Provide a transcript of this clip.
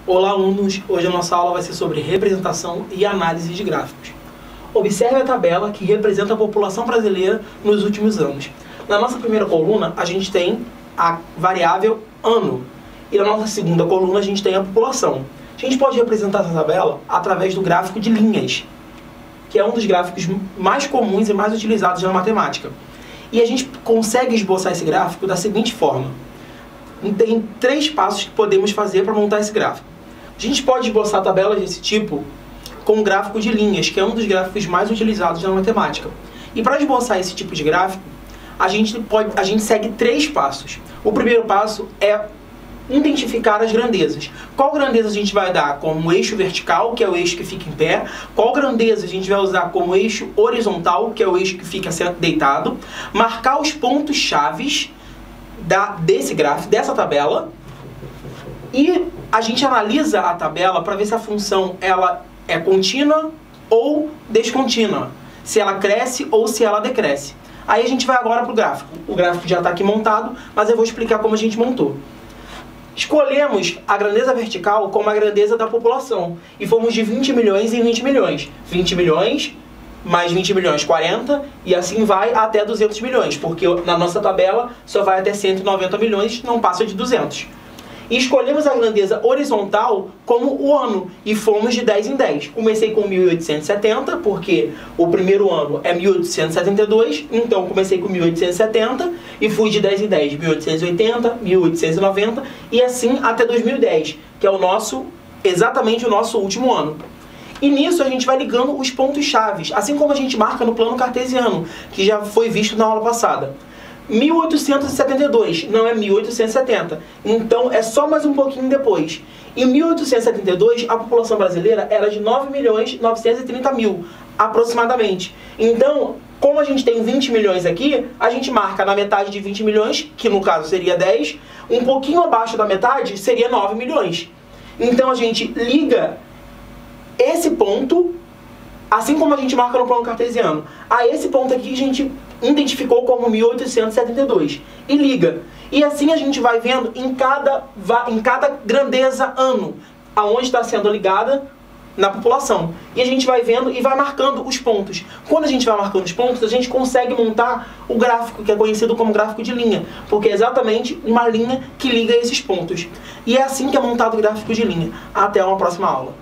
Olá, alunos! Hoje a nossa aula vai ser sobre representação e análise de gráficos. Observe a tabela que representa a população brasileira nos últimos anos. Na nossa primeira coluna, a gente tem a variável ano. E na nossa segunda coluna, a gente tem a população. A gente pode representar essa tabela através do gráfico de linhas, que é um dos gráficos mais comuns e mais utilizados na matemática. E a gente consegue esboçar esse gráfico da seguinte forma. Tem 3 passos que podemos fazer para montar esse gráfico. A gente pode esboçar tabelas desse tipo com o gráfico de linhas, que é um dos gráficos mais utilizados na matemática. E para esboçar esse tipo de gráfico, a gente segue 3 passos. O primeiro passo é identificar as grandezas. Qual grandeza a gente vai dar como eixo vertical, que é o eixo que fica em pé? Qual grandeza a gente vai usar como eixo horizontal, que é o eixo que fica deitado? Marcar os pontos chaves desse gráfico, dessa tabela. E a gente analisa a tabela para ver se a função ela é contínua ou descontínua. Se ela cresce ou se ela decresce. Aí a gente vai agora para o gráfico. O gráfico já está aqui montado, mas eu vou explicar como a gente montou. Escolhemos a grandeza vertical como a grandeza da população. E fomos de 20 milhões em 20 milhões. 20 milhões mais 20 milhões, 40, e assim vai até 200 milhões. Porque na nossa tabela só vai até 190 milhões, não passa de 200. E escolhemos a grandeza horizontal como o ano, e fomos de 10 em 10. Comecei com 1870, porque o primeiro ano é 1872, então comecei com 1870, e fui de 10 em 10, 1880, 1890, e assim até 2010, que é exatamente o nosso último ano. E nisso a gente vai ligando os pontos chaves, assim como a gente marca no plano cartesiano, que já foi visto na aula passada. 1872 não é 1870, então é só mais um pouquinho depois. Em 1872, a população brasileira era de 9.930.000, aproximadamente. Então, como a gente tem 20 milhões aqui, a gente marca na metade de 20 milhões, que no caso seria 10, um pouquinho abaixo da metade seria 9 milhões. Então a gente liga esse ponto, assim como a gente marca no plano cartesiano, a esse ponto aqui a gente identificou como 1872 e liga. E assim a gente vai vendo em cada grandeza ano, aonde está sendo ligada na população. E a gente vai vendo e vai marcando os pontos. Quando a gente vai marcando os pontos, a gente consegue montar o gráfico, que é conhecido como gráfico de linha, porque é exatamente uma linha que liga esses pontos. E é assim que é montado o gráfico de linha. Até uma próxima aula.